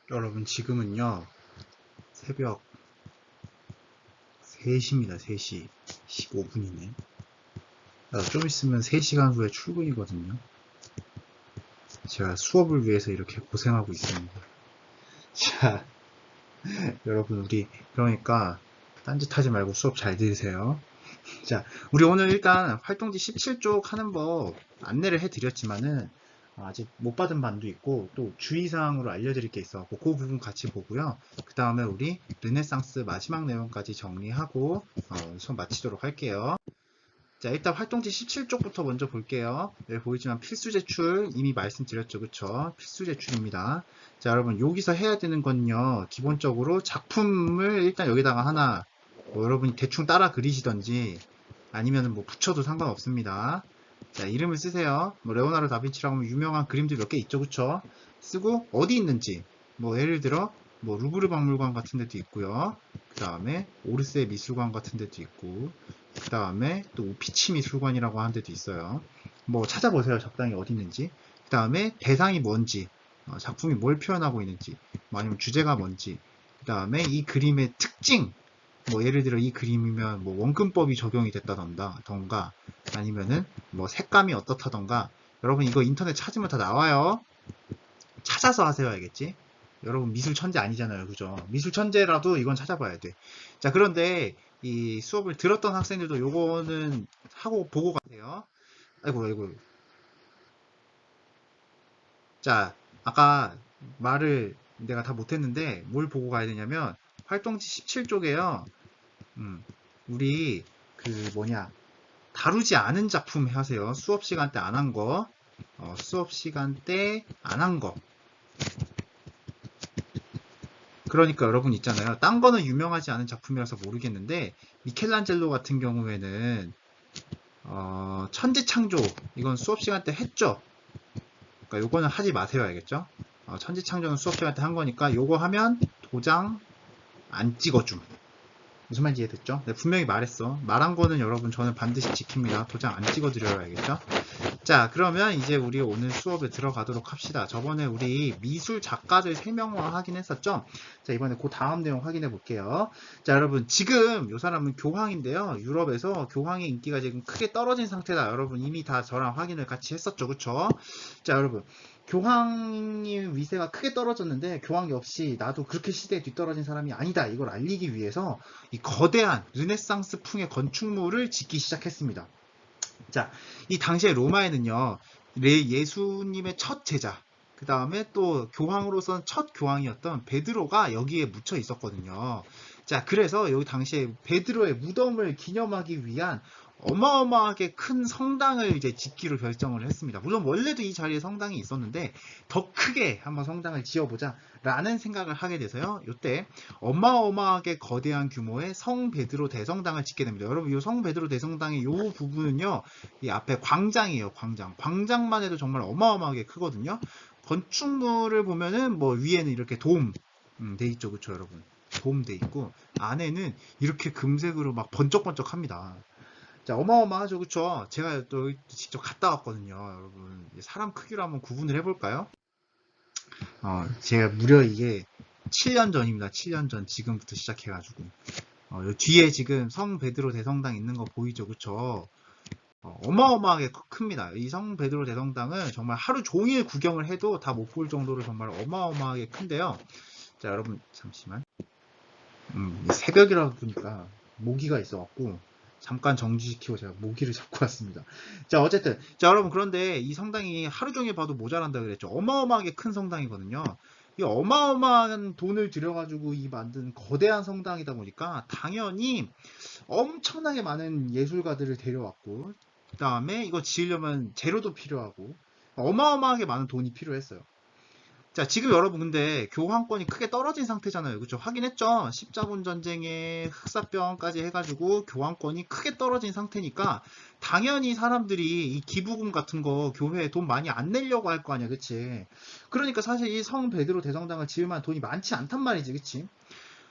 여러분 지금은요 새벽 3시입니다. 3시 15분이네. 좀 있으면 3시간 후에 출근이거든요. 제가 수업을 위해서 이렇게 고생하고 있습니다. 자, 여러분 우리 그러니까 딴짓하지 말고 수업 잘 들으세요. 자, 우리 오늘 일단 활동지 17쪽 하는 법 안내를 해드렸지만은 아직 못 받은 반도 있고 또 주의사항으로 알려드릴 게 있어서 그 부분 같이 보고요. 그 다음에 우리 르네상스 마지막 내용까지 정리하고 수업 마치도록 할게요. 자, 일단 활동지 17쪽부터 먼저 볼게요. 여기 보이지만 필수 제출 이미 말씀드렸죠. 그쵸? 필수 제출입니다. 자, 여러분 여기서 해야 되는 건요. 기본적으로 작품을 일단 여기다가 하나 여러분이 대충 따라 그리시던지 아니면 뭐 붙여도 상관없습니다. 자, 이름을 쓰세요. 뭐 레오나르도 다빈치라고 하면 유명한 그림들 몇 개 있죠. 그쵸? 쓰고 어디 있는지 뭐 예를 들어 뭐 루브르 박물관 같은 데도 있고요. 그 다음에 오르세 미술관 같은 데도 있고 그 다음에 또 우피치 미술관이라고 하는 데도 있어요. 뭐 찾아보세요. 적당히 어디 있는지. 그 다음에 대상이 뭔지, 작품이 뭘 표현하고 있는지, 뭐 아니면 주제가 뭔지, 그 다음에 이 그림의 특징, 뭐 예를 들어 이 그림이면 뭐 원근법이 적용이 됐다던가, 아니면은 뭐 색감이 어떻다던가, 여러분 이거 인터넷 찾으면 다 나와요. 찾아서 하세요, 알겠지? 여러분 미술 천재 아니잖아요, 그죠? 미술 천재라도 이건 찾아봐야 돼. 자, 그런데 이 수업을 들었던 학생들도 요거는 하고 보고 가세요. 아이고, 아이고. 자, 아까 말을 내가 다 못했는데 뭘 보고 가야 되냐면 활동지 17쪽에요. 우리 그 뭐냐 다루지 않은 작품 하세요. 수업 시간 때 안 한 거. 수업 시간 때 안 한 거. 그러니까 여러분 있잖아요. 딴 거는 유명하지 않은 작품이라서 모르겠는데 미켈란젤로 같은 경우에는 천지창조 이건 수업 시간 때 했죠. 그러니까 요거는 하지 마세요. 알겠죠? 천지창조는 수업 시간 때 한 거니까 요거 하면 도장 안 찍어줌. 무슨 말인지 이해됐죠? 네, 분명히 말했어. 말한 거는 여러분 저는 반드시 지킵니다. 도장 안 찍어드려요. 알겠죠? 자, 그러면 이제 우리 오늘 수업에 들어가도록 합시다. 저번에 우리 미술 작가들 설명화 하긴 했었죠? 자, 이번에 그 다음 내용 확인해 볼게요. 자, 여러분, 지금 이 사람은 교황인데요. 유럽에서 교황의 인기가 지금 크게 떨어진 상태다. 여러분, 이미 다 저랑 확인을 같이 했었죠. 그쵸? 자, 여러분. 교황의 위세가 크게 떨어졌는데 교황 역시 나도 그렇게 시대에 뒤떨어진 사람이 아니다. 이걸 알리기 위해서 이 거대한 르네상스 풍의 건축물을 짓기 시작했습니다. 자, 이 당시에 로마에는요, 예수님의 첫 제자, 그 다음에 또 교황으로서는 첫 교황이었던 베드로가 여기에 묻혀 있었거든요. 자, 그래서 여기 당시에 베드로의 무덤을 기념하기 위한 어마어마하게 큰 성당을 이제 짓기로 결정을 했습니다. 물론 원래도 이 자리에 성당이 있었는데 더 크게 한번 성당을 지어보자 라는 생각을 하게 돼서요. 이때 어마어마하게 거대한 규모의 성 베드로 대성당을 짓게 됩니다. 여러분 이 성 베드로 대성당의 이 부분은요. 이 앞에 광장이에요. 광장. 광장만 해도 정말 어마어마하게 크거든요. 건축물을 보면은 뭐 위에는 이렇게 돔 돼 있죠. 그쵸 여러분. 돔 돼 있고 안에는 이렇게 금색으로 막 번쩍번쩍합니다. 자, 어마어마하죠. 그쵸? 제가 또 직접 갔다 왔거든요. 여러분. 사람 크기로 한번 구분을 해볼까요? 제가 무려 이게 7년 전입니다. 7년 전. 지금부터 시작해가지고. 뒤에 지금 성 베드로 대성당 있는 거 보이죠? 그쵸? 어마어마하게 큽니다. 이 성 베드로 대성당은 정말 하루 종일 구경을 해도 다 못 볼 정도로 정말 어마어마하게 큰데요. 자, 여러분, 잠시만. 새벽이라 보니까 모기가 있어갖고, 잠깐 정지시키고 제가 모기를 잡고 왔습니다. 자, 어쨌든. 자, 여러분, 그런데 이 성당이 하루 종일 봐도 모자란다 그랬죠. 어마어마하게 큰 성당이거든요. 이 어마어마한 돈을 들여가지고 이 만든 거대한 성당이다 보니까 당연히 엄청나게 많은 예술가들을 데려왔고 그 다음에 이거 지으려면 재료도 필요하고 어마어마하게 많은 돈이 필요했어요. 자, 지금 여러분 근데 교황권이 크게 떨어진 상태잖아요. 그쵸? 확인했죠? 십자군 전쟁에 흑사병까지 해가지고 교황권이 크게 떨어진 상태니까 당연히 사람들이 이 기부금 같은 거 교회에 돈 많이 안 내려고 할 거 아니야. 그치? 그러니까 사실 이 성 베드로 대성당을 지을 만한 돈이 많지 않단 말이지. 그치?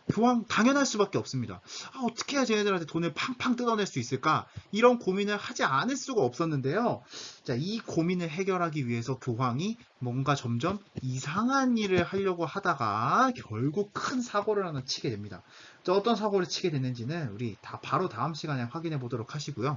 교황 당연할 수밖에 없습니다. 어떻게 해야 쟤네들한테 돈을 팡팡 뜯어낼 수 있을까? 이런 고민을 하지 않을 수가 없었는데요. 자, 이 고민을 해결하기 위해서 교황이 뭔가 점점 이상한 일을 하려고 하다가 결국 큰 사고를 하나 치게 됩니다. 자, 어떤 사고를 치게 됐는지는 우리 바로 다음 시간에 확인해 보도록 하시고요.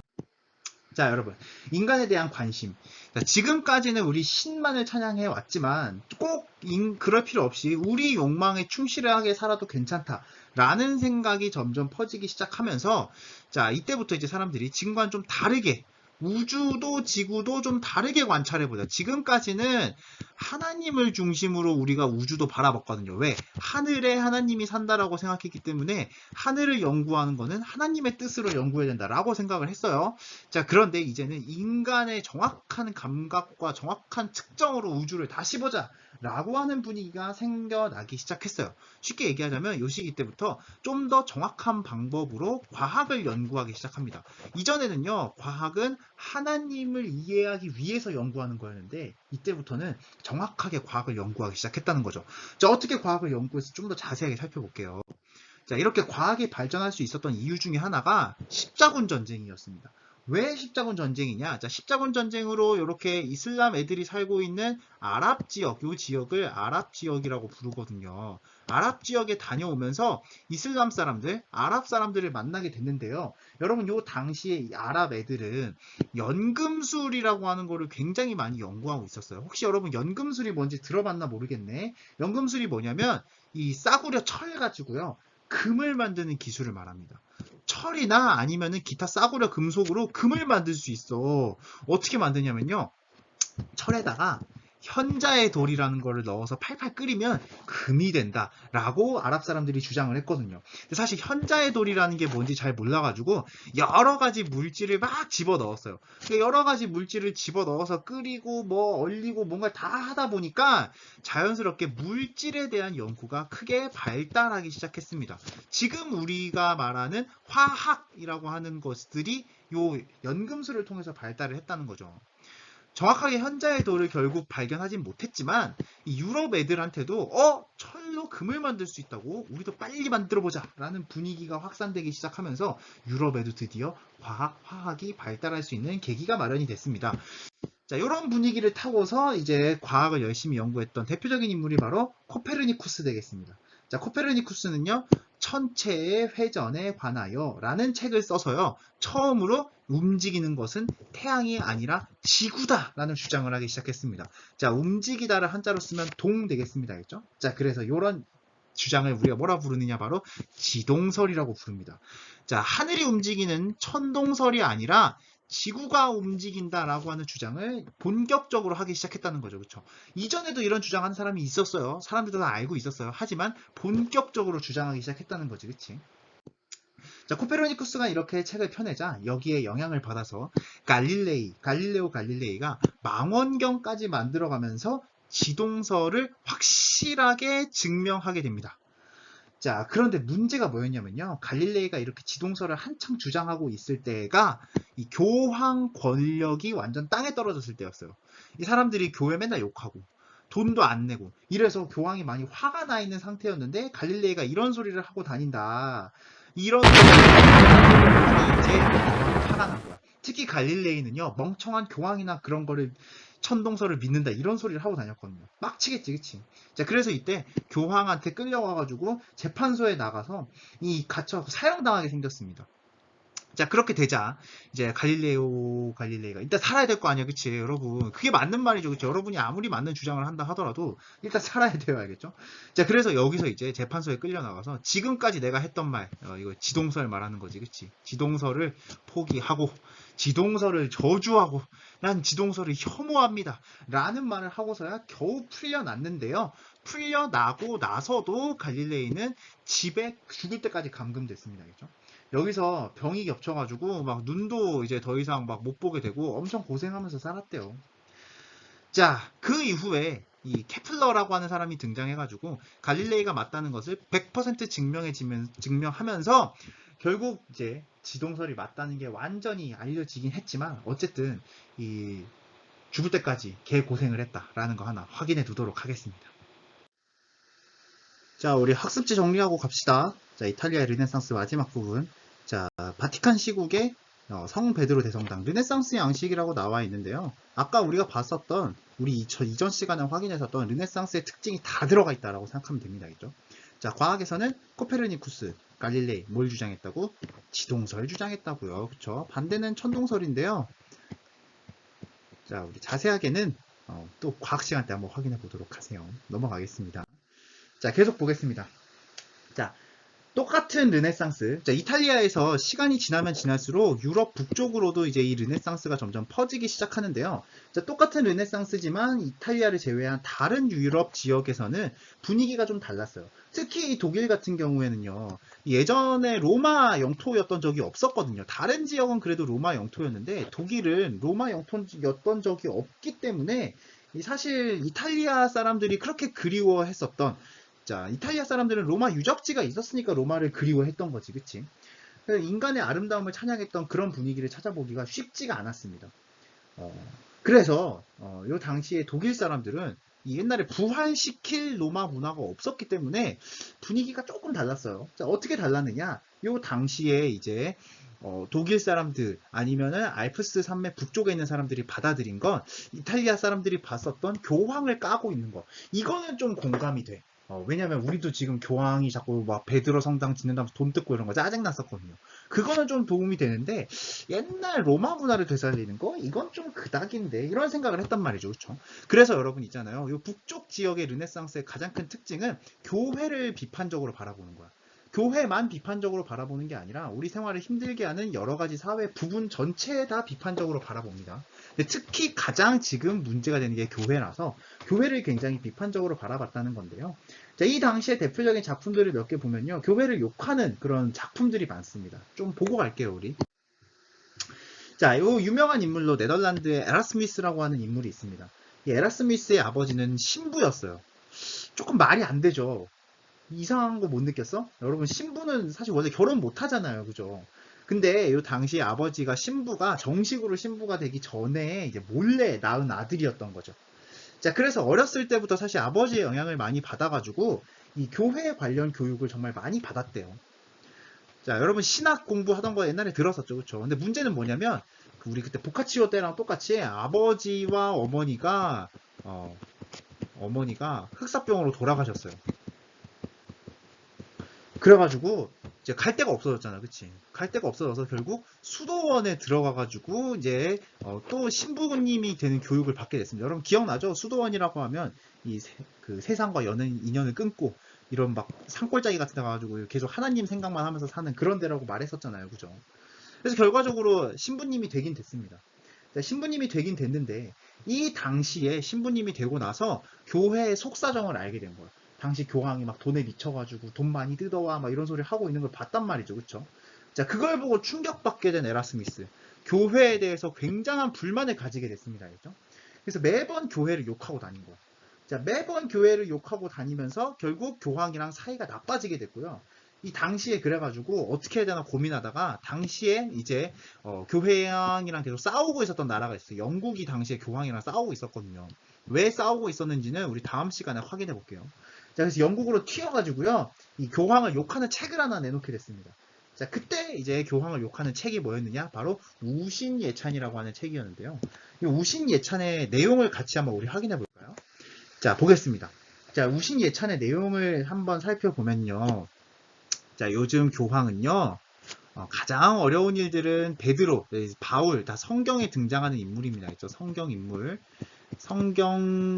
자, 여러분, 인간에 대한 관심. 자, 지금까지는 우리 신만을 찬양해 왔지만 꼭 그럴 필요 없이 우리 욕망에 충실하게 살아도 괜찮다라는 생각이 점점 퍼지기 시작하면서, 자, 이때부터 이제 사람들이 지금과는 좀 다르게 우주도 지구도 좀 다르게 관찰해보자. 지금까지는 하나님을 중심으로 우리가 우주도 바라봤거든요. 왜? 하늘에 하나님이 산다라고 생각했기 때문에 하늘을 연구하는 거는 하나님의 뜻으로 연구해야 된다라고 생각을 했어요. 자, 그런데 이제는 인간의 정확한 감각과 정확한 측정으로 우주를 다시 보자 라고 하는 분위기가 생겨나기 시작했어요. 쉽게 얘기하자면 요 시기 때부터 좀 더 정확한 방법으로 과학을 연구하기 시작합니다. 이전에는요, 과학은 하나님을 이해하기 위해서 연구하는 거였는데 이때부터는 정확하게 과학을 연구하기 시작했다는 거죠. 자, 어떻게 과학을 연구해서 좀 더 자세하게 살펴볼게요. 자, 이렇게 과학이 발전할 수 있었던 이유 중에 하나가 십자군 전쟁이었습니다. 왜 십자군 전쟁이냐? 자, 십자군 전쟁으로 이렇게 이슬람 애들이 살고 있는 아랍 지역, 이 지역을 아랍 지역이라고 부르거든요. 아랍 지역에 다녀오면서 이슬람 사람들, 아랍 사람들을 만나게 됐는데요. 여러분, 요 당시에 이 아랍 애들은 연금술이라고 하는 거를 굉장히 많이 연구하고 있었어요. 혹시 여러분 연금술이 뭔지 들어봤나 모르겠네. 연금술이 뭐냐면 이 싸구려 철 가지고요. 금을 만드는 기술을 말합니다. 철이나 아니면은 기타 싸구려 금속으로 금을 만들 수 있어. 어떻게 만드냐면요. 철에다가 현자의 돌이라는 거를 넣어서 팔팔 끓이면 금이 된다라고 아랍 사람들이 주장을 했거든요. 근데 사실 현자의 돌이라는 게 뭔지 잘 몰라가지고 여러 가지 물질을 막 집어 넣었어요. 여러 가지 물질을 집어 넣어서 끓이고 뭐 얼리고 뭔가 다 하다 보니까 자연스럽게 물질에 대한 연구가 크게 발달하기 시작했습니다. 지금 우리가 말하는 화학이라고 하는 것들이 요 연금술을 통해서 발달을 했다는 거죠. 정확하게 현자의 돌을 결국 발견하진 못했지만 이 유럽 애들한테도 철로 금을 만들 수 있다고 우리도 빨리 만들어보자 라는 분위기가 확산되기 시작하면서 유럽 애도 드디어 화학이 발달할 수 있는 계기가 마련이 됐습니다. 자, 이런 분위기를 타고서 이제 과학을 열심히 연구했던 대표적인 인물이 바로 코페르니쿠스 되겠습니다. 자, 코페르니쿠스는요, 천체의 회전에 관하여 라는 책을 써서요, 처음으로 움직이는 것은 태양이 아니라 지구다 라는 주장을 하기 시작했습니다. 자, 움직이다를 한자로 쓰면 동 되겠습니다. 알겠죠? 자, 그래서 이런 주장을 우리가 뭐라 부르느냐, 바로 지동설이라고 부릅니다. 자, 하늘이 움직이는 천동설이 아니라 지구가 움직인다라고 하는 주장을 본격적으로 하기 시작했다는 거죠. 그렇죠? 이전에도 이런 주장하는 사람이 있었어요. 사람들도 다 알고 있었어요. 하지만 본격적으로 주장하기 시작했다는 거지. 그치? 자, 코페르니쿠스가 이렇게 책을 펴내자 여기에 영향을 받아서 갈릴레오 갈릴레이가 망원경까지 만들어가면서 지동설을 확실하게 증명하게 됩니다. 자, 그런데 문제가 뭐였냐면요. 갈릴레이가 이렇게 지동설을 한창 주장하고 있을 때가 이 교황 권력이 완전 땅에 떨어졌을 때였어요. 이 사람들이 교회 맨날 욕하고 돈도 안 내고 이래서 교황이 많이 화가 나 있는 상태였는데 갈릴레이가 이런 소리를 하고 다닌다. 이런 소리를 이제 화가 난 거야. 특히 갈릴레이는요. 멍청한 교황이나 그런 거를 천동설을 믿는다 이런 소리를 하고 다녔거든요. 빡치겠지, 그치? 자, 그래서 이때 교황한테 끌려와가지고 재판소에 나가서 이 갇혀 사형당하게 생겼습니다. 자, 그렇게 되자 이제 갈릴레이가 일단 살아야 될 거 아니야, 그치? 여러분, 그게 맞는 말이죠, 그치? 여러분이 아무리 맞는 주장을 한다 하더라도 일단 살아야 돼요, 알겠죠? 자, 그래서 여기서 이제 재판소에 끌려 나가서 지금까지 내가 했던 말, 이거 지동설 말하는 거지, 그치? 지동설을 포기하고 지동설을 저주하고 난 지동설을 혐오합니다 라는 말을 하고서야 겨우 풀려났는데요. 풀려나고 나서도 갈릴레이는 집에 죽을 때까지 감금됐습니다. 알겠죠? 여기서 병이 겹쳐가지고 막 눈도 이제 더 이상 막 못 보게 되고 엄청 고생하면서 살았대요. 자, 그 이후에 이 케플러라고 하는 사람이 등장해가지고 갈릴레이가 맞다는 것을 100% 증명하면서 결국 이제 지동설이 맞다는 게 완전히 알려지긴 했지만 어쨌든 이 죽을 때까지 개 고생을 했다라는 거 하나 확인해 두도록 하겠습니다. 자, 우리 학습지 정리하고 갑시다. 자, 이탈리아의 르네상스 마지막 부분. 자, 바티칸 시국의 성 베드로 대성당 르네상스 양식이라고 나와 있는데요. 아까 우리가 봤었던 우리 이전 시간에 확인했었던 르네상스의 특징이 다 들어가 있다라고 생각하면 됩니다. 그죠? 자, 과학에서는 코페르니쿠스, 갈릴레이 뭘 주장했다고? 지동설 주장했다고요. 그쵸? 반대는 천동설인데요. 자, 우리 자세하게는 또 과학 시간 때 한번 확인해 보도록 하세요. 넘어가겠습니다. 자, 계속 보겠습니다. 자, 똑같은 르네상스. 자, 이탈리아에서 시간이 지나면 지날수록 유럽 북쪽으로도 이제 이 르네상스가 점점 퍼지기 시작하는데요. 자, 똑같은 르네상스지만 이탈리아를 제외한 다른 유럽 지역에서는 분위기가 좀 달랐어요. 특히 독일 같은 경우에는요. 예전에 로마 영토였던 적이 없었거든요. 다른 지역은 그래도 로마 영토였는데 독일은 로마 영토였던 적이 없기 때문에 사실 이탈리아 사람들이 그렇게 그리워했었던, 자, 이탈리아 사람들은 로마 유적지가 있었으니까 로마를 그리워했던 거지, 그치? 인간의 아름다움을 찬양했던 그런 분위기를 찾아보기가 쉽지가 않았습니다. 그래서 요 당시에 독일 사람들은 이 옛날에 부활시킬 로마 문화가 없었기 때문에 분위기가 조금 달랐어요. 자, 어떻게 달랐느냐? 요 당시에 이제 독일 사람들 아니면은 알프스 산맥 북쪽에 있는 사람들이 받아들인 건 이탈리아 사람들이 봤었던 교황을 까고 있는 거. 이거는 좀 공감이 돼. 왜냐면 우리도 지금 교황이 자꾸 막 베드로 성당 짓는다면서 돈 뜯고 이런 거 짜증났었거든요. 그거는 좀 도움이 되는데 옛날 로마 문화를 되살리는 거? 이건 좀 그닥인데 이런 생각을 했단 말이죠. 그렇죠? 그래서 여러분 있잖아요. 이 북쪽 지역의 르네상스의 가장 큰 특징은 교회를 비판적으로 바라보는 거야. 교회만 비판적으로 바라보는 게 아니라 우리 생활을 힘들게 하는 여러 가지 사회 부분 전체에 다 비판적으로 바라봅니다. 특히 가장 지금 문제가 되는 게 교회라서 교회를 굉장히 비판적으로 바라봤다는 건데요. 자, 이 당시의 대표적인 작품들을 몇 개 보면요. 교회를 욕하는 그런 작품들이 많습니다. 좀 보고 갈게요, 우리. 자, 요 유명한 인물로 네덜란드의 에라스미스라고 하는 인물이 있습니다. 이 에라스미스의 아버지는 신부였어요. 조금 말이 안 되죠. 이상한 거 못 느꼈어? 여러분, 신부는 사실 원래 결혼 못 하잖아요. 그죠? 근데 이 당시 아버지가 신부가 정식으로 신부가 되기 전에 이제 몰래 낳은 아들이었던 거죠. 자, 그래서 어렸을 때부터 사실 아버지의 영향을 많이 받아가지고 이 교회 관련 교육을 정말 많이 받았대요. 자, 여러분 신학 공부하던 거 옛날에 들었었죠, 그렇죠? 근데 문제는 뭐냐면 우리 그때 보카치오 때랑 똑같이 아버지와 어머니가 흑사병으로 돌아가셨어요. 그래가지고 이제 갈 데가 없어졌잖아, 그치? 갈 데가 없어져서 결국 수도원에 들어가가지고 이제 또 신부님이 되는 교육을 받게 됐습니다. 여러분 기억나죠? 수도원이라고 하면 그 세상과 인연을 끊고 이런 막 산골짜기 같은 데 가가지고 계속 하나님 생각만 하면서 사는 그런 데라고 말했었잖아요, 그죠? 그래서 결과적으로 신부님이 되긴 됐습니다. 신부님이 되긴 됐는데 이 당시에 신부님이 되고 나서 교회의 속사정을 알게 된 거예요. 당시 교황이 막 돈에 미쳐가지고 돈 많이 뜯어와 막 이런 소리를 하고 있는 걸 봤단 말이죠. 그쵸? 자, 그걸 보고 충격받게 된 에라스미스. 교회에 대해서 굉장한 불만을 가지게 됐습니다. 알죠? 그래서 매번 교회를 욕하고 다닌 거예요. 자, 매번 교회를 욕하고 다니면서 결국 교황이랑 사이가 나빠지게 됐고요. 이 당시에 그래가지고 어떻게 해야 되나 고민하다가 당시에 이제 교황이랑 계속 싸우고 있었던 나라가 있어요. 영국이 당시에 교황이랑 싸우고 있었거든요. 왜 싸우고 있었는지는 우리 다음 시간에 확인해 볼게요. 자, 그래서 영국으로 튀어가지고요. 이 교황을 욕하는 책을 하나 내놓게 됐습니다. 자, 그때 이제 교황을 욕하는 책이 뭐였느냐? 바로 우신예찬이라고 하는 책이었는데요. 이 우신예찬의 내용을 같이 한번 우리 확인해 볼까요? 자, 보겠습니다. 자, 우신예찬의 내용을 한번 살펴보면요. 자, 요즘 교황은요, 가장 어려운 일들은 베드로, 바울, 다 성경에 등장하는 인물입니다. 있죠? 성경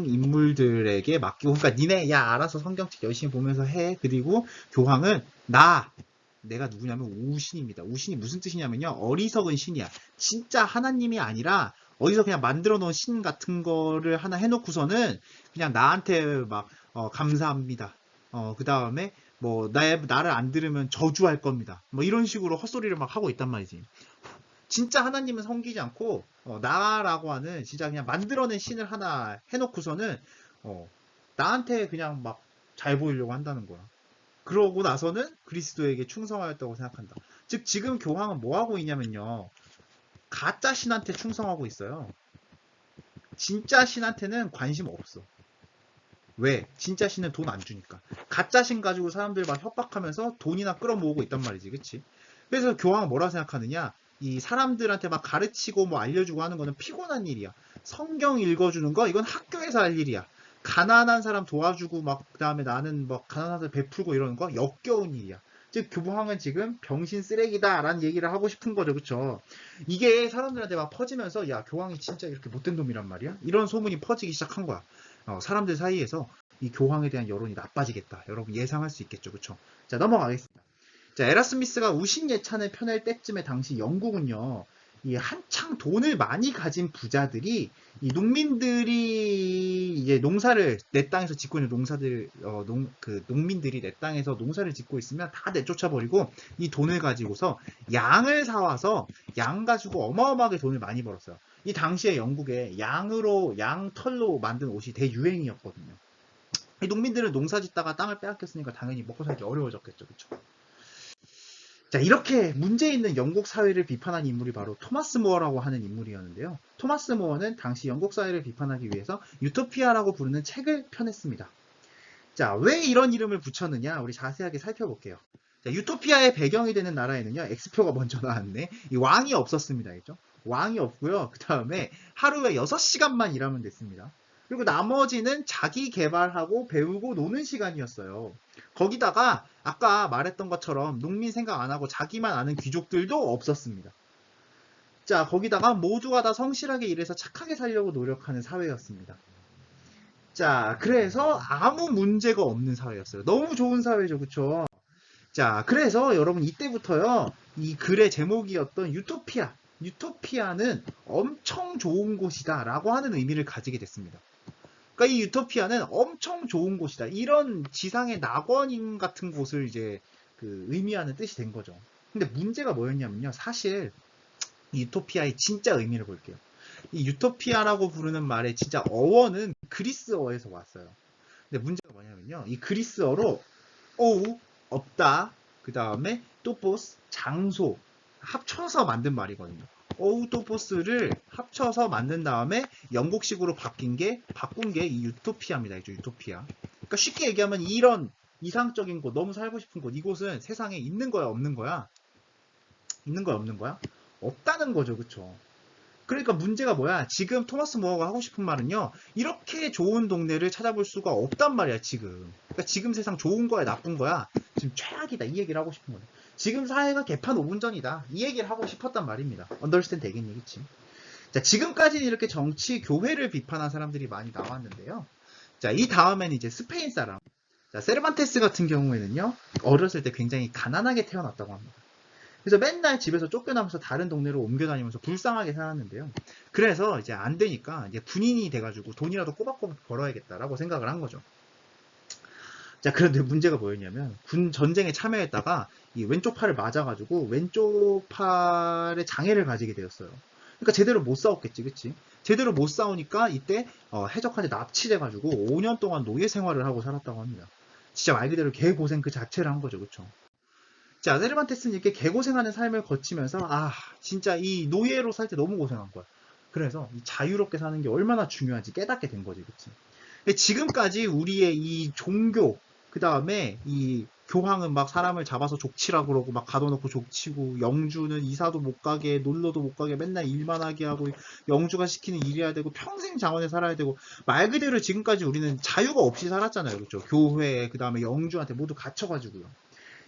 인물들에게 맡기고, 그러니까 니네, 야, 알아서 성경책 열심히 보면서 해. 그리고 교황은 내가 누구냐면 우신입니다. 우신이 무슨 뜻이냐면요, 어리석은 신이야. 진짜 하나님이 아니라 어디서 그냥 만들어 놓은 신 같은 거를 하나 해놓고서는 그냥 나한테 막 감사합니다. 그 다음에 뭐 나를 안 들으면 저주할 겁니다. 뭐 이런 식으로 헛소리를 막 하고 있단 말이지. 진짜 하나님은 섬기지 않고 나라고 하는 진짜 그냥 만들어낸 신을 하나 해놓고서는 나한테 그냥 막 잘 보이려고 한다는 거야. 그러고 나서는 그리스도에게 충성하였다고 생각한다. 즉 지금 교황은 뭐 하고 있냐면요. 가짜 신한테 충성하고 있어요. 진짜 신한테는 관심 없어. 왜? 진짜 신은 돈 안 주니까. 가짜 신 가지고 사람들 막 협박하면서 돈이나 끌어모으고 있단 말이지, 그치? 그래서 교황은 뭐라 생각하느냐? 이 사람들한테 막 가르치고 뭐 알려주고 하는 거는 피곤한 일이야. 성경 읽어주는 거, 이건 학교에서 할 일이야. 가난한 사람 도와주고 막, 그 다음에 나는 뭐 가난한 사람 베풀고 이러는 거 역겨운 일이야. 즉, 교황은 지금 병신 쓰레기다라는 얘기를 하고 싶은 거죠, 그쵸? 이게 사람들한테 막 퍼지면서, 야, 교황이 진짜 이렇게 못된 놈이란 말이야? 이런 소문이 퍼지기 시작한 거야. 사람들 사이에서 이 교황에 대한 여론이 나빠지겠다. 여러분 예상할 수 있겠죠, 그쵸? 자, 넘어가겠습니다. 자, 에라스미스가 우신 예찬을 펴낼 때쯤에 당시 영국은요, 이 한창 돈을 많이 가진 부자들이 이 농민들이 이제 농사를 내 땅에서 짓고 있는 농민들이 내 땅에서 농사를 짓고 있으면 다 내쫓아 버리고 이 돈을 가지고서 양을 사와서 양 가지고 어마어마하게 돈을 많이 벌었어요. 이 당시에 영국에 양 털로 만든 옷이 대유행이었거든요. 이 농민들은 농사 짓다가 땅을 빼앗겼으니까 당연히 먹고 살기 어려워졌겠죠, 그쵸? 자, 이렇게 문제 있는 영국 사회를 비판한 인물이 바로 토마스 모어라고 하는 인물이었는데요. 토마스 모어는 당시 영국 사회를 비판하기 위해서 유토피아라고 부르는 책을 펴냈습니다. 자, 왜 이런 이름을 붙였느냐? 우리 자세하게 살펴볼게요. 자, 유토피아의 배경이 되는 나라에는요, X표가 먼저 나왔네. 이 왕이 없었습니다. 알죠? 왕이 없고요. 그 다음에 하루에 6시간만 일하면 됐습니다. 그리고 나머지는 자기 개발하고 배우고 노는 시간이었어요. 거기다가 아까 말했던 것처럼 농민 생각 안 하고 자기만 아는 귀족들도 없었습니다. 자, 거기다가 모두가 다 성실하게 일해서 착하게 살려고 노력하는 사회였습니다. 자, 그래서 아무 문제가 없는 사회였어요. 너무 좋은 사회죠, 그쵸? 자, 그래서 여러분 이때부터요, 이 글의 제목이었던 유토피아. 유토피아는 엄청 좋은 곳이다 라고 하는 의미를 가지게 됐습니다. 그러니까 이 유토피아는 엄청 좋은 곳이다. 이런 지상의 낙원인 같은 곳을 이제 그 의미하는 뜻이 된 거죠. 근데 문제가 뭐였냐면요. 사실 이 유토피아의 진짜 의미를 볼게요. 이 유토피아라고 부르는 말의 진짜 어원은 그리스어에서 왔어요. 근데 문제가 뭐냐면요. 이 그리스어로 오우, 없다, 그 다음에 토포스, 장소 합쳐서 만든 말이거든요. 오우토포스를 합쳐서 만든 다음에 영국식으로 바꾼 게 이 유토피아입니다. 이죠, 유토피아. 그러니까 쉽게 얘기하면 이런 이상적인 곳, 너무 살고 싶은 곳, 이곳은 세상에 있는 거야, 없는 거야? 있는 거야, 없는 거야? 없다는 거죠, 그쵸? 그러니까 문제가 뭐야? 지금 토마스 모어가 하고 싶은 말은요, 이렇게 좋은 동네를 찾아볼 수가 없단 말이야, 지금. 그러니까 지금 세상 좋은 거야, 나쁜 거야? 지금 최악이다, 이 얘기를 하고 싶은 거예요. 지금 사회가 개판 5분 전이다, 이 얘기를 하고 싶었단 말입니다. 언더스탠드 되겠니, 그치? 자, 지금까지는 이렇게 정치, 교회를 비판한 사람들이 많이 나왔는데요. 자, 이 다음에는 이제 스페인 사람. 자, 세르반테스 같은 경우에는요, 어렸을 때 굉장히 가난하게 태어났다고 합니다. 그래서 맨날 집에서 쫓겨나면서 다른 동네로 옮겨다니면서 불쌍하게 살았는데요. 그래서 이제 안 되니까 이제 군인이 돼가지고 돈이라도 꼬박꼬박 벌어야겠다라고 생각을 한 거죠. 자, 그런데 문제가 뭐였냐면 군 전쟁에 참여했다가 이 왼쪽 팔을 맞아가지고 왼쪽 팔에 장애를 가지게 되었어요. 그러니까 제대로 못 싸웠겠지, 그치? 제대로 못 싸우니까 이때 해적한테 납치돼가지고 5년 동안 노예 생활을 하고 살았다고 합니다. 진짜 말 그대로 개고생 그 자체를 한 거죠, 그쵸? 자, 세르반테스는 이렇게 개고생하는 삶을 거치면서 진짜 이 노예로 살 때 너무 고생한 거야. 그래서 이 자유롭게 사는 게 얼마나 중요한지 깨닫게 된 거지, 그치? 근데 지금까지 우리의 이 종교, 그 다음에 이 교황은 막 사람을 잡아서 족치라고 그러고 막 가둬놓고 족치고, 영주는 이사도 못 가게, 놀러도 못 가게 맨날 일만 하게 하고, 영주가 시키는 일해야 되고 평생 장원에 살아야 되고, 말 그대로 지금까지 우리는 자유가 없이 살았잖아요, 그렇죠? 교회, 그 다음에 영주한테 모두 갇혀가지고요.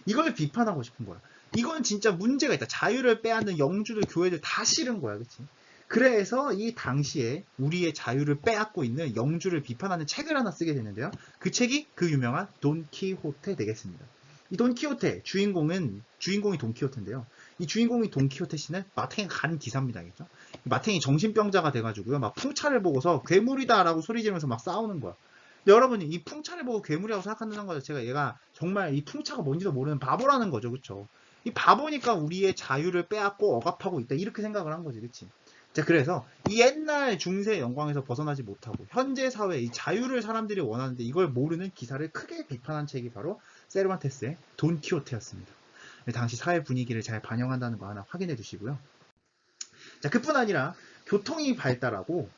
이걸 비판하고 싶은 거야. 이건 진짜 문제가 있다. 자유를 빼앗는 영주들, 교회들 다 싫은 거야. 그치? 그래서 이 당시에 우리의 자유를 빼앗고 있는 영주를 비판하는 책을 하나 쓰게 되는데요. 그 책이 그 유명한 돈키호테 되겠습니다. 이 돈키호테, 주인공이 돈키호테인데요. 이 주인공이 돈키호테 씨는 마탱이 간 기사입니다. 알겠죠? 마탱이 정신병자가 돼가지고요. 막 풍차를 보고서 괴물이다라고 소리 지르면서 막 싸우는 거야. 여러분이 이 풍차를 보고 괴물이라고 생각한다는 거 자체가 얘가 정말 이 풍차가 뭔지도 모르는 바보라는 거죠, 그쵸? 이 바보니까 우리의 자유를 빼앗고 억압하고 있다, 이렇게 생각을 한 거지, 그치? 자, 그래서 이 옛날 중세 영광에서 벗어나지 못하고 현재 사회 이 자유를 사람들이 원하는데 이걸 모르는 기사를 크게 비판한 책이 바로 세르반테스의 돈키호테였습니다. 당시 사회 분위기를 잘 반영한다는 거 하나 확인해 주시고요. 자, 그뿐 아니라 교통이 발달하고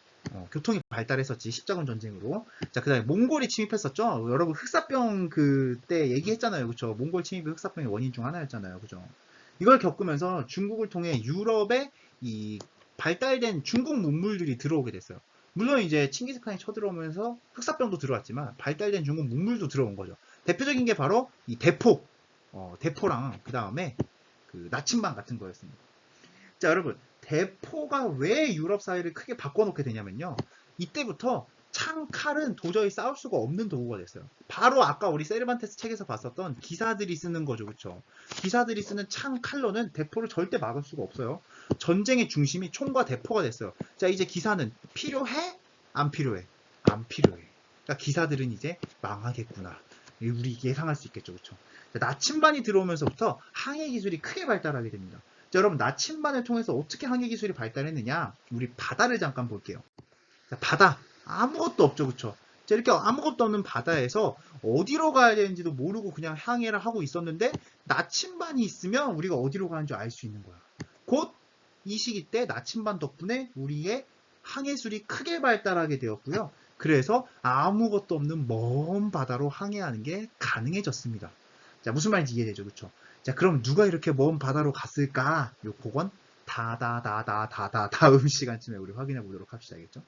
교통이 발달했었지, 십자군 전쟁으로. 자, 그 다음에 몽골이 침입했었죠. 여러분 흑사병 그때 얘기했잖아요, 그쵸? 몽골 침입이 흑사병의 원인 중 하나였잖아요, 그죠? 이걸 겪으면서 중국을 통해 유럽에 이 발달된 중국 문물들이 들어오게 됐어요. 물론 이제 칭기스칸이 쳐들어오면서 흑사병도 들어왔지만 발달된 중국 문물도 들어온 거죠. 대표적인 게 바로 이 대포, 대포랑 그 다음에 그 나침반 같은 거였습니다. 자, 여러분, 대포가 왜 유럽 사회를 크게 바꿔놓게 되냐면요. 이때부터 창, 칼은 도저히 싸울 수가 없는 도구가 됐어요. 바로 아까 우리 세르반테스 책에서 봤었던 기사들이 쓰는 거죠, 그쵸? 기사들이 쓰는 창, 칼로는 대포를 절대 막을 수가 없어요. 전쟁의 중심이 총과 대포가 됐어요. 자, 이제 기사는 필요해? 안 필요해? 안 필요해. 그러니까 기사들은 이제 망하겠구나. 우리 예상할 수 있겠죠, 그쵸? 자, 나침반이 들어오면서부터 항해 기술이 크게 발달하게 됩니다. 자, 여러분, 나침반을 통해서 어떻게 항해 기술이 발달했느냐? 우리 바다를 잠깐 볼게요. 자, 바다. 아무것도 없죠, 그쵸? 자, 이렇게 아무것도 없는 바다에서 어디로 가야 되는지도 모르고 그냥 항해를 하고 있었는데, 나침반이 있으면 우리가 어디로 가는지 알 수 있는 거야. 곧 이 시기 때 나침반 덕분에 우리의 항해술이 크게 발달하게 되었고요. 그래서 아무것도 없는 먼 바다로 항해하는 게 가능해졌습니다. 자, 무슨 말인지 이해되죠, 그쵸? 자, 그럼 누가 이렇게 먼 바다로 갔을까? 그건 다음 시간쯤에 우리 확인해 보도록 합시다. 알겠죠?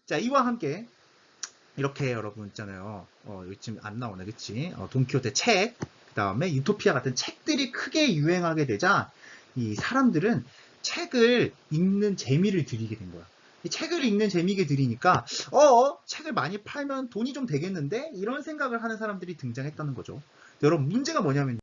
자, 이와 함께 이렇게 여러분 있잖아요. 요즘 안 나오네, 그치? 돈키호테 책, 그 다음에 유토피아 같은 책들이 크게 유행하게 되자 이 사람들은 책을 읽는 재미를 들이게 된 거야. 이 책을 읽는 재미게 들이니까 책을 많이 팔면 돈이 좀 되겠는데? 이런 생각을 하는 사람들이 등장했다는 거죠. 여러분, 문제가 뭐냐면요.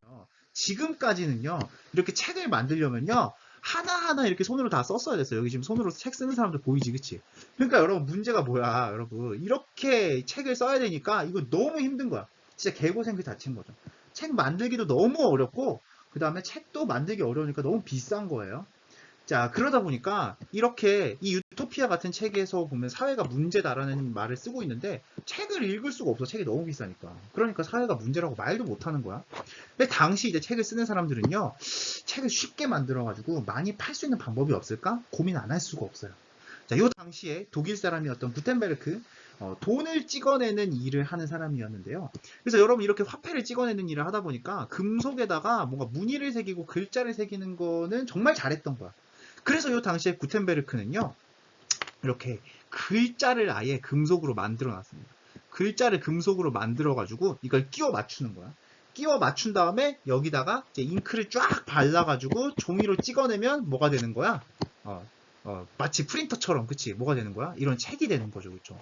지금까지는요, 이렇게 책을 만들려면요, 하나하나 이렇게 손으로 다 썼어야 됐어요. 여기 지금 손으로 책 쓰는 사람들 보이지, 그치? 그러니까 여러분, 문제가 뭐야, 여러분. 이렇게 책을 써야 되니까 이거 너무 힘든 거야. 진짜 개고생 그 자체인 거죠. 책 만들기도 너무 어렵고, 그 다음에 책도 만들기 어려우니까 너무 비싼 거예요. 자, 그러다 보니까 이렇게 이 유토피아 같은 책에서 보면 사회가 문제다라는 말을 쓰고 있는데 책을 읽을 수가 없어. 책이 너무 비싸니까. 그러니까 사회가 문제라고 말도 못 하는 거야. 근데 당시 이제 책을 쓰는 사람들은요, 책을 쉽게 만들어가지고 많이 팔 수 있는 방법이 없을까? 고민 안 할 수가 없어요. 자, 요 당시에 독일 사람이었던 구텐베르크, 돈을 찍어내는 일을 하는 사람이었는데요. 그래서 여러분 이렇게 화폐를 찍어내는 일을 하다 보니까 금속에다가 뭔가 무늬를 새기고 글자를 새기는 거는 정말 잘했던 거야. 그래서 요 당시에 구텐베르크는요, 이렇게 글자를 아예 금속으로 만들어 놨습니다. 글자를 금속으로 만들어 가지고 이걸 끼워 맞추는 거야. 끼워 맞춘 다음에 여기다가 이제 잉크를 쫙 발라 가지고 종이로 찍어내면 뭐가 되는 거야? 마치 프린터처럼, 그치? 뭐가 되는 거야? 이런 책이 되는 거죠, 그쵸?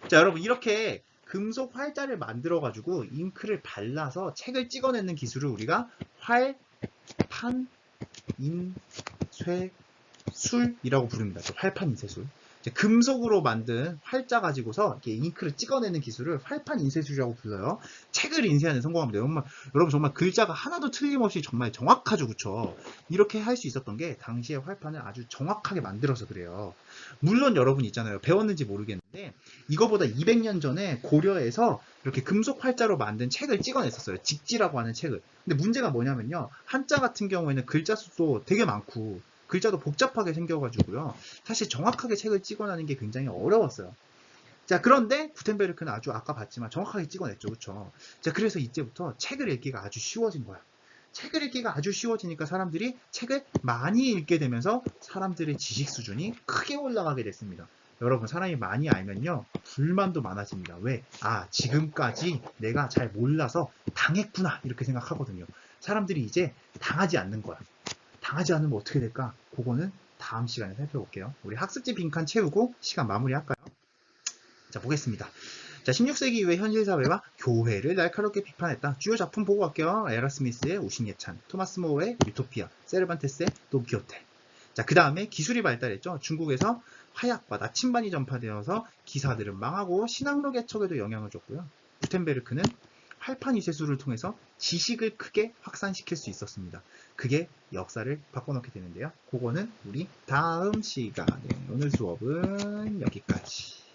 자, 여러분 이렇게 금속 활자를 만들어 가지고 잉크를 발라서 책을 찍어내는 기술을 우리가 활판 인쇄술이라고 부릅니다. 활판 인쇄술. 금속으로 만든 활자 가지고서 이렇게 잉크를 찍어내는 기술을 활판 인쇄술이라고 불러요. 책을 인쇄하는 성공합니다. 여러분 정말 글자가 하나도 틀림없이 정말 정확하죠, 그쵸? 이렇게 할 수 있었던 게 당시에 활판을 아주 정확하게 만들어서 그래요. 물론 여러분 있잖아요. 배웠는지 모르겠는데 이거보다 200년 전에 고려에서 이렇게 금속 활자로 만든 책을 찍어냈었어요. 직지라고 하는 책을. 근데 문제가 뭐냐면요. 한자 같은 경우에는 글자 수도 되게 많고 글자도 복잡하게 생겨가지고요. 사실 정확하게 책을 찍어내는 게 굉장히 어려웠어요. 자, 그런데 구텐베르크는 아주 아까 봤지만 정확하게 찍어냈죠, 그쵸? 자, 그래서 이제부터 책을 읽기가 아주 쉬워진 거야. 책을 읽기가 아주 쉬워지니까 사람들이 책을 많이 읽게 되면서 사람들의 지식 수준이 크게 올라가게 됐습니다. 여러분, 사람이 많이 알면요, 불만도 많아집니다. 왜? 지금까지 내가 잘 몰라서 당했구나, 이렇게 생각하거든요. 사람들이 이제 당하지 않는 거야. 당하지 않으면 어떻게 될까? 그거는 다음 시간에 살펴볼게요. 우리 학습지 빈칸 채우고 시간 마무리할까요? 자, 보겠습니다. 자, 16세기 이후의 현실 사회와 교회를 날카롭게 비판했다. 주요 작품 보고 갈게요. 에라스미스의 우신예찬, 토마스 모어의 유토피아, 세르반테스의 돈키호테. 자, 그 다음에 기술이 발달했죠. 중국에서 화약과 나침반이 전파되어서 기사들은 망하고 신앙로 개척에도 영향을 줬고요. 구텐베르크는 활판 인쇄술을 통해서 지식을 크게 확산시킬 수 있었습니다. 그게 역사를 바꿔놓게 되는데요. 그거는 우리 다음 시간에, 오늘 수업은 여기까지.